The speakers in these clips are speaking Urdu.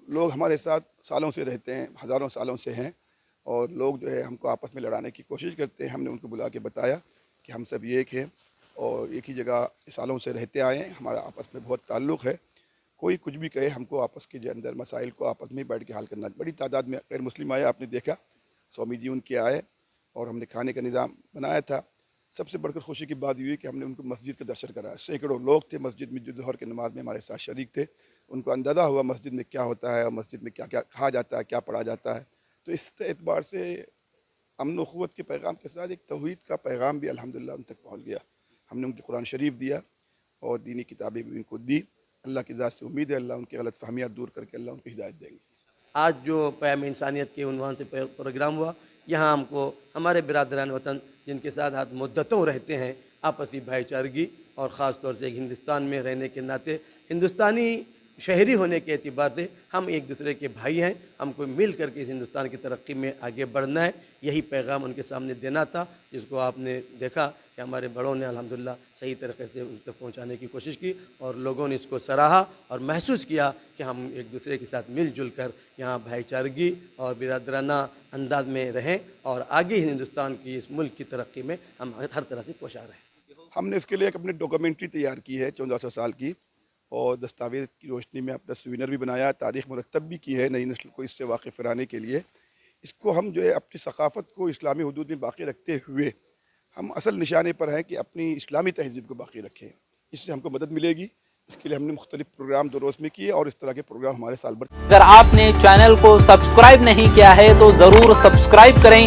لوگ ہمارے ساتھ سالوں سے رہتے ہیں، ہزاروں سالوں سے ہیں، اور لوگ جو ہے ہم کو آپس میں لڑانے کی کوشش کرتے ہیں. ہم نے ان کو بلا کے بتایا کہ ہم سب ایک ہیں اور ایک ہی جگہ سالوں سے رہتے آئے ہیں، ہمارا آپس میں بہت تعلق ہے. کوئی کچھ بھی کہے، ہم کو آپس کے اندر مسائل کو آپس میں بیٹھ کے حل کرنا. بڑی تعداد میں غیر مسلم آئے، آپ نے دیکھا سوامی جی ان کے آئے اور ہم نے کھانے کا نظام بنایا تھا. سب سے بڑھ کر خوشی کی بات یہ ہوئی کہ ہم نے ان کو مسجد کا درشن کرایا. سینکڑوں لوگ تھے مسجد میں جو ظہر کی نماز میں ہمارے ساتھ شریک تھے. ان کو اندازہ ہوا مسجد میں کیا ہوتا ہے اور مسجد میں کیا کیا کہا جاتا ہے، کیا پڑھا جاتا ہے. تو اس اعتبار سے امن و اخوت کے پیغام کے ساتھ ایک توحید کا پیغام بھی الحمدللہ ان تک پہنچ گیا. ہم نے ان کو قرآن شریف دیا اور دینی کتابیں بھی ان کو دی. اللہ کی ذات سے امید ہے اللہ ان کی غلط فہمیات دور کر کے اللہ ان کو ہدایت دیں گے. آج جو پیام انسانیت کے عنوان سے پروگرام ہوا، یہاں ہم کو ہمارے برادران وطن جن کے ساتھ ہاتھ مدتوں رہتے ہیں، آپسی بھائی چارگی اور خاص طور سے ہندوستان میں رہنے کے ناطے ہندوستانی شہری ہونے کے اعتبار سے ہم ایک دوسرے کے بھائی ہیں. ہم کو مل کر کے اس ہندوستان کی ترقی میں آگے بڑھنا ہے. یہی پیغام ان کے سامنے دینا تھا، جس کو آپ نے دیکھا کہ ہمارے بڑوں نے الحمدللہ صحیح طریقے سے ان تک پہنچانے کی کوشش کی اور لوگوں نے اس کو سراہا اور محسوس کیا کہ ہم ایک دوسرے کے ساتھ مل جل کر یہاں بھائی چارگی اور برادرانہ انداز میں رہیں اور آگے ہندوستان کی اس ملک کی ترقی میں ہم ہر طرح سے کوشاں رہیں. ہم نے اس کے لیے ایک اپنی ڈاکومنٹری تیار کی ہے 1400 سال کی، اور دستاویز کی روشنی میں اپنا سوینر بھی بنایا، تاریخ مرتب بھی کی ہے نئی نسل کو اس سے واقف کرانے کے لیے. اس کو ہم جو ہے اپنی ثقافت کو اسلامی حدود میں باقی رکھتے ہوئے ہم اصل نشانے پر ہیں کہ اپنی اسلامی تہذیب کو باقی رکھیں. اس سے ہم کو مدد ملے گی. اس کے لیے ہم نے مختلف پروگرام 2 روز میں کیے اور اس طرح کے پروگرام ہمارے سال بھر. اگر آپ نے چینل کو سبسکرائب نہیں کیا ہے تو ضرور سبسکرائب کریں،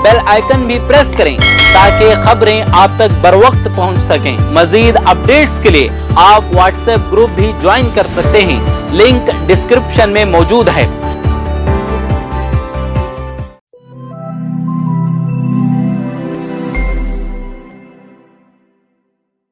بیل آئیکن بھی پریس کریں تاکہ خبریں آپ تک بر وقت پہنچ سکیں. مزید اپڈیٹس کے لیے آپ واٹس ایپ گروپ بھی جوائن کر سکتے ہیں، لنک ڈسکرپشن میں موجود ہے.